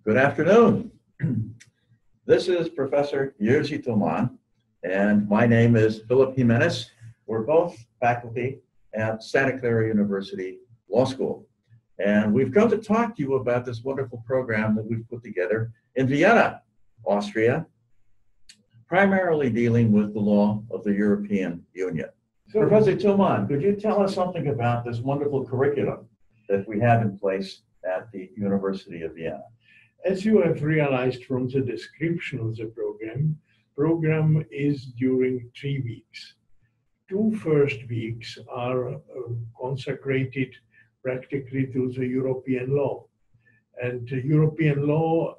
Good afternoon. This is Professor Jerzy Toman, and my name is Philip Jimenez. We're both faculty at Santa Clara University Law School. And we've come to talk to you about this wonderful program that we've put together in Vienna, Austria, primarily dealing with the law of the European Union. So Professor Toman, could you tell us something about this wonderful curriculum that we have in place at the University of Vienna? As you have realized from the description of the program is during 3 weeks. 2 first weeks are consecrated practically to the European law. And European law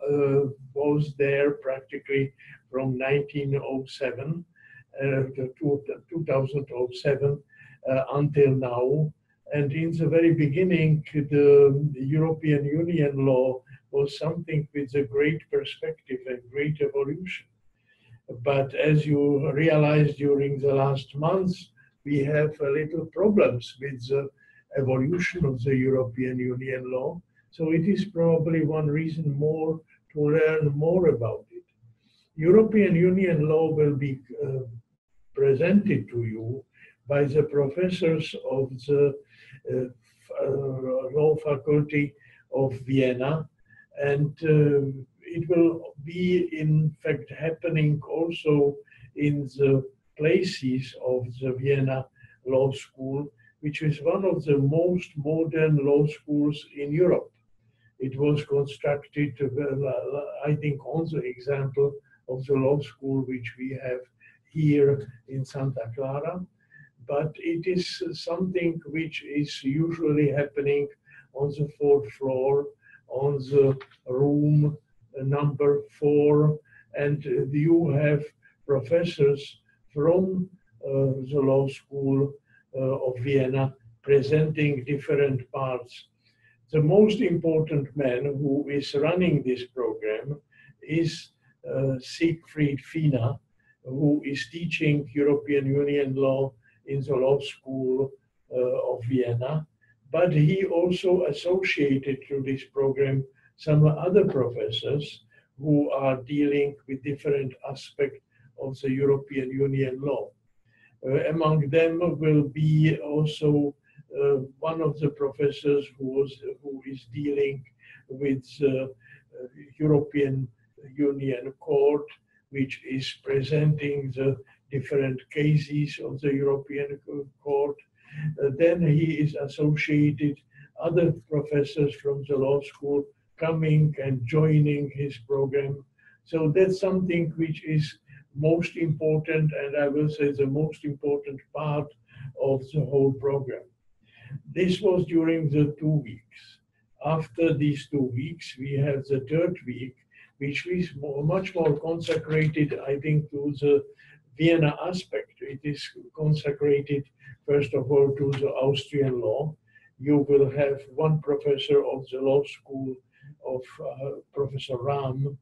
was there practically from 1907 to 2007 until now. And in the very beginning, the European Union law was something with a great perspective and great evolution. But as you realized during the last months, we have a little problems with the evolution of the European Union law. So it is probably one reason more to learn more about it. European Union law will be presented to you by the professors of the law faculty of Vienna, and it will be in fact happening also in the places of the Vienna Law School, which is one of the most modern law schools in Europe. It was constructed, I think, on the example of the law school which we have here in Santa Clara. But it is something which is usually happening on the 4th floor, on the room number 4, and you have professors from the law school of Vienna presenting different parts. The most important man who is running this program is Siegfried Fiener, who is teaching European Union law in the law school of Vienna, but he also associated to this program some other professors who are dealing with different aspects of the European Union law. Among them will be also one of the professors who is dealing with the European Union Court, which is presenting the different cases of the European Court. Then he is associated other professors from the law school coming and joining his program. So that's something which is most important, and I will say the most important part of the whole program. This was during the 2 weeks. After these 2 weeks, we have the 3rd week, which is much more consecrated, I think, to the Vienna aspect. It is consecrated, first of all, to the Austrian law. You will have one professor of the law school of Professor Rahm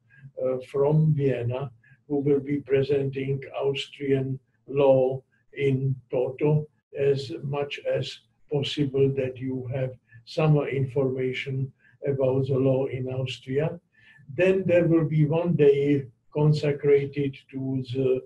from Vienna, who will be presenting Austrian law in toto, as much as possible that you have some information about the law in Austria. Then there will be one day consecrated to the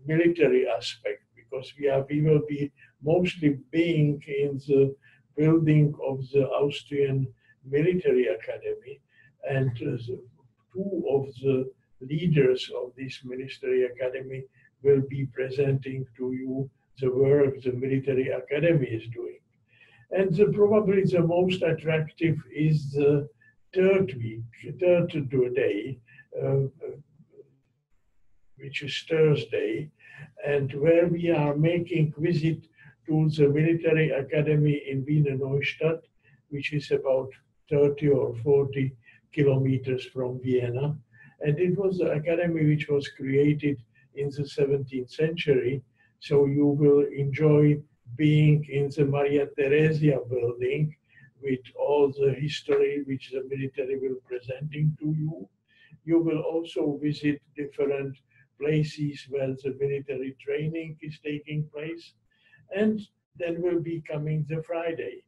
military aspect, because we will be mostly being in the building of the Austrian Military Academy, and 2 of the leaders of this military academy will be presenting to you the work the military academy is doing. And probably the most attractive is the 3rd day, which is Thursday, and where we are making visit to the military academy in Wiener Neustadt, which is about 30 or 40 kilometers from Vienna. And it was the academy which was created in the 17th century. So you will enjoy being in the Maria Theresia building with all the history which the military will presenting to you. You will also visit different places where the military training is taking place. And then will be coming the Friday,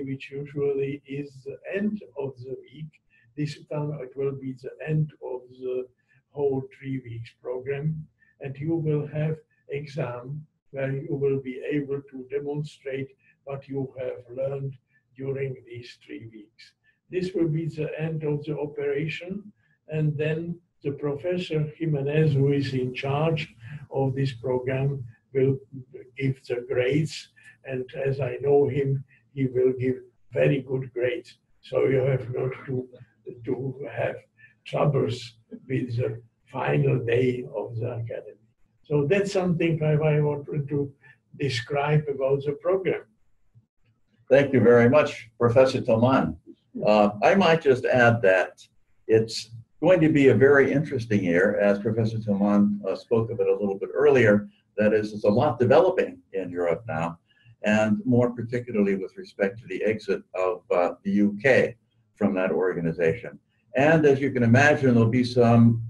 which usually is the end of the week. This time it will be the end of the whole 3 weeks program, and you will have exam where you will be able to demonstrate what you have learned during these 3 weeks. This will be the end of the operation, and then the Professor Jimenez, who is in charge of this program, will give the grades, and as I know him, he will give very good grades. So you have not to have troubles with the final day of the academy. So that's something I wanted to describe about the program. Thank you very much, Professor Toman. I might just add that it's going to be a very interesting year, as Professor Toman spoke of it a little bit earlier. That is, there's a lot developing in Europe now, and more particularly with respect to the exit of the UK from that organization. And as you can imagine, there'll be some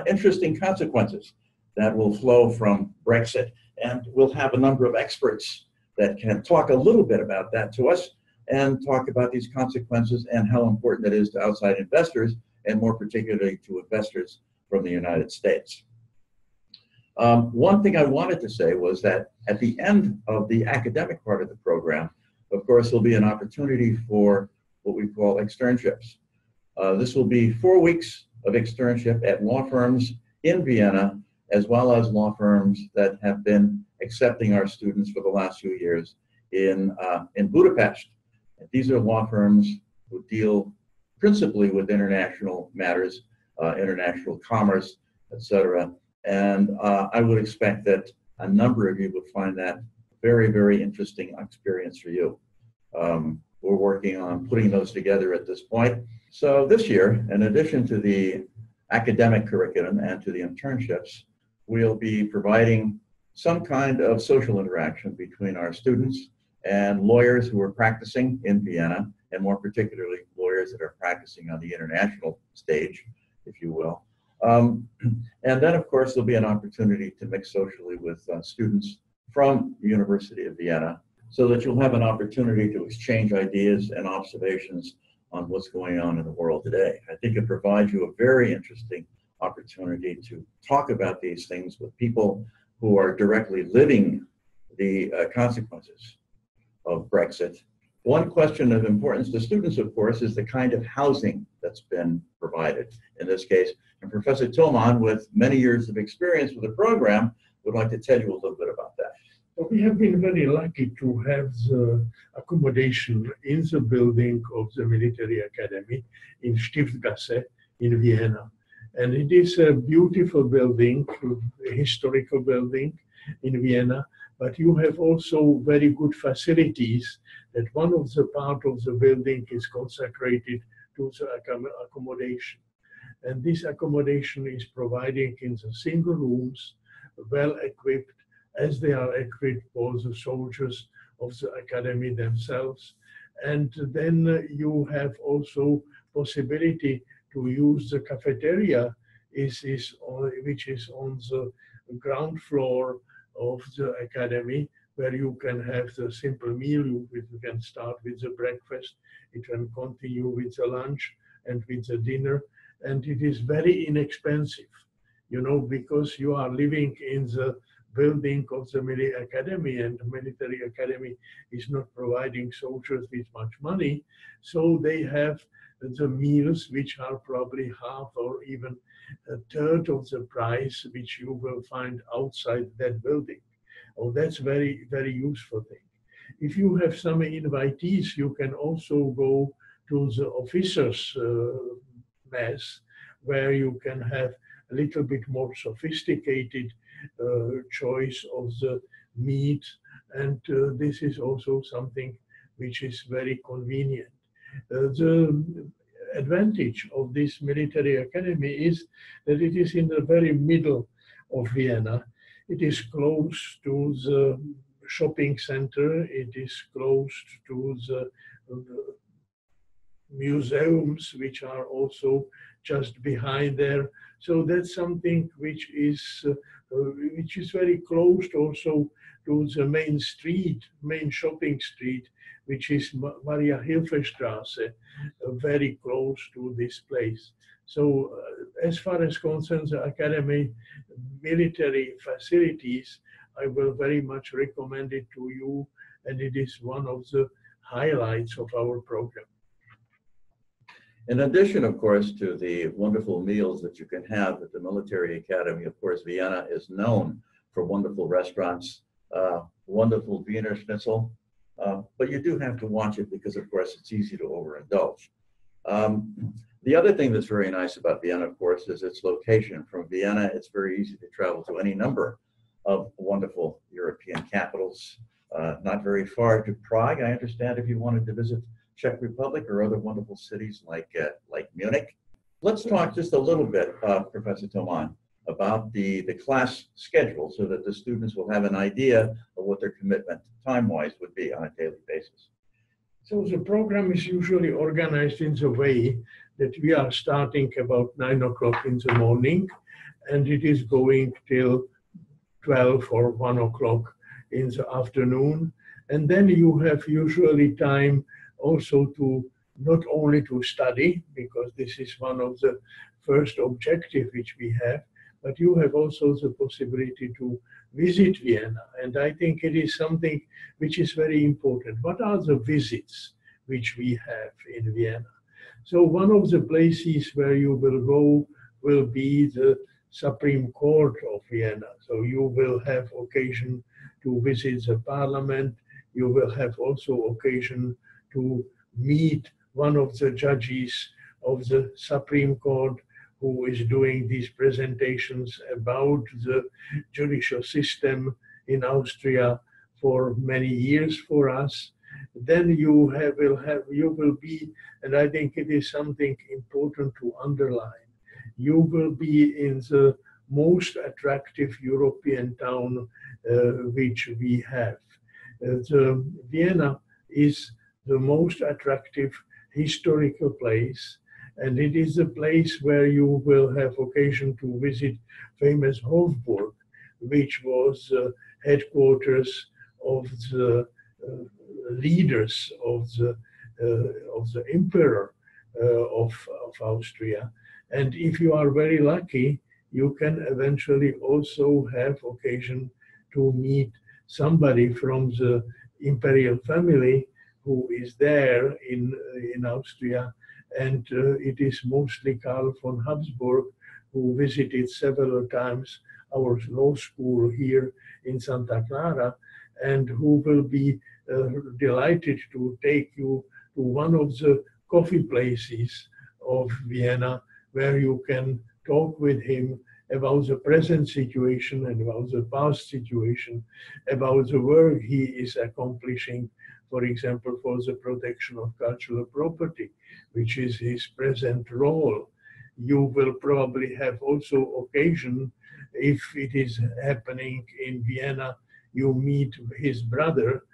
interesting consequences that will flow from Brexit. And we'll have a number of experts that can talk a little bit about that to us and talk about these consequences and how important it is to outside investors, and more particularly to investors from the United States. One thing I wanted to say was that at the end of the academic part of the program, of course, there'll be an opportunity for what we call externships. This will be 4 weeks of externship at law firms in Vienna, as well as law firms that have been accepting our students for the last few years in Budapest. These are law firms who deal principally with international matters, international commerce, etc. And I would expect that a number of you would find that very, very interesting experience for you. We're working on putting those together at this point. So this year, in addition to the academic curriculum and to the internships, we'll be providing some kind of social interaction between our students and lawyers who are practicing in Vienna, and more particularly lawyers that are practicing on the international stage, if you will. And then, of course, there'll be an opportunity to mix socially with students from the University of Vienna, so that you'll have an opportunity to exchange ideas and observations on what's going on in the world today. I think it provides you a very interesting opportunity to talk about these things with people who are directly living the consequences of Brexit. One question of importance to students, of course, is the kind of housing that's been provided in this case. And Professor Tillman, with many years of experience with the program, would like to tell you a little bit about that. We have been very lucky to have the accommodation in the building of the military academy in Stiftgasse in Vienna. And it is a beautiful building, a historical building in Vienna, but you have also very good facilities that one of the part of the building is consecrated to the accommodation. And this accommodation is providing in the single rooms, well equipped, as they are equipped for the soldiers of the academy themselves. And then you have also possibility to use the cafeteria, which is on the ground floor of the academy, where you can have the simple meal. You can start with the breakfast, it can continue with the lunch and with the dinner, and it is very inexpensive, because you are living in the building of the military academy, and the military academy is not providing soldiers with much money, so they have the meals which are probably half or even a third of the price which you will find outside that building. Oh, that's very, very useful thing. If you have some invitees, you can also go to the officers' mess, where you can have a little bit more sophisticated choice of the meat, and this is also something which is very convenient. The advantage of this military academy is that it is in the very middle of Vienna. It is close to the shopping center, it is close to the museums, which are also just behind there. So that's something which is very close also to the main street, main shopping street, which is Maria Hilfestraße, very close to this place. So as far as concerns the academy military facilities, I will very much recommend it to you, and it is one of the highlights of our program. In addition, of course, to the wonderful meals that you can have at the military academy, of course, Vienna is known for wonderful restaurants, wonderful Wiener Schnitzel, but you do have to watch it because, of course, it's easy to overindulge. The other thing that's very nice about Vienna, of course, is its location. From Vienna, it's very easy to travel to any number of wonderful European capitals. Not very far to Prague, I understand, if you wanted to visit Czech Republic or other wonderful cities like Munich. Let's talk just a little bit, Professor Toman, about the class schedule so that the students will have an idea of what their commitment time-wise would be on a daily basis. So the program is usually organized in the way that we are starting about 9 o'clock in the morning, and it is going till 12 or 1 o'clock in the afternoon. And then you have usually time also to not only to study, because this is one of the first objectives which we have, but you have also the possibility to visit Vienna. And I think it is something which is very important. What are the visits which we have in Vienna? So one of the places where you will go will be the Supreme Court of Vienna. So you will have occasion to visit the parliament. You will have also occasion to meet one of the judges of the Supreme Court who is doing these presentations about the judicial system in Austria for many years for us. Then you will be, and I think it is something important to underline, you will be in the most attractive European town which we have. Vienna is the most attractive historical place, and it is a place where you will have occasion to visit famous Hofburg, which was headquarters of the leaders of the emperor of Austria. And if you are very lucky, you can eventually also have occasion to meet somebody from the imperial family who is there in Austria. And it is mostly Karl von Habsburg, who visited several times our law school here in Santa Clara, and who will be delighted to take you to one of the coffee places of Vienna, where you can talk with him about the present situation and about the past situation, about the work he is accomplishing, for example, for the protection of cultural property, which is his present role. You will probably have also occasion, if it is happening in Vienna, you meet his brother,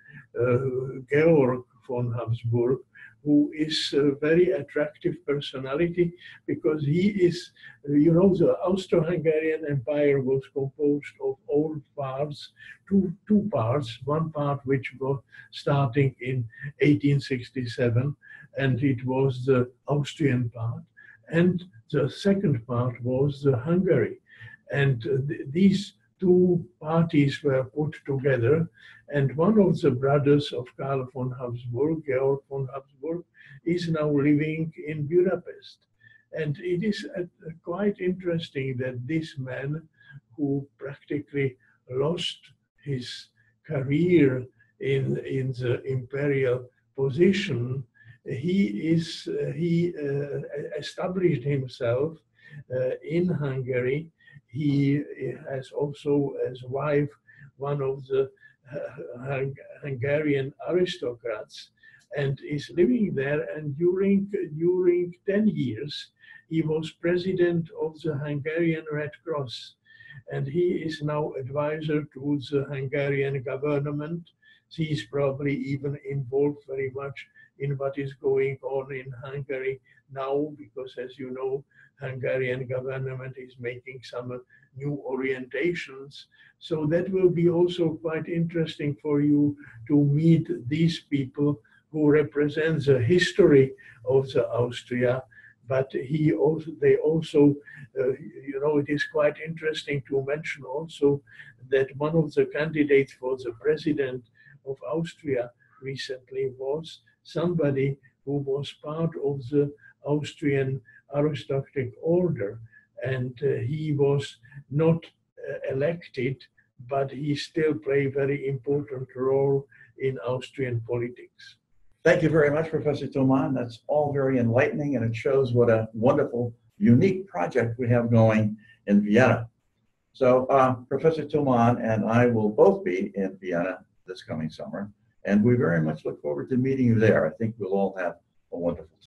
Georg von Habsburg, who is a very attractive personality because he is, you know, the Austro-Hungarian Empire was composed of all parts, two parts, one part which was starting in 1867, and it was the Austrian part, and the second part was the Hungary. And these two parties were put together, and one of the brothers of Karl von Habsburg, Georg von Habsburg, is now living in Budapest. And it is quite interesting that this man, who practically lost his career in the imperial position, he established himself in Hungary. He has also as wife one of the Hungarian aristocrats, and is living there. And during 10 years, he was president of the Hungarian Red Cross. and he is now advisor to the Hungarian government. He is probably even involved very much in what is going on in Hungary now, because as you know, Hungarian government is making some new orientations. So that will be also quite interesting for you to meet these people who represent the history of the Austria. But they also, it is quite interesting to mention also that one of the candidates for the president of Austria recently was somebody who was part of the Austrian aristocratic order, and he was not elected, but he still played a very important role in Austrian politics. Thank you very much, Professor Thoman. That's all very enlightening, and it shows what a wonderful, unique project we have going in Vienna. So Professor Thoman and I will both be in Vienna this coming summer, and we very much look forward to meeting you there. I think we'll all have a wonderful time.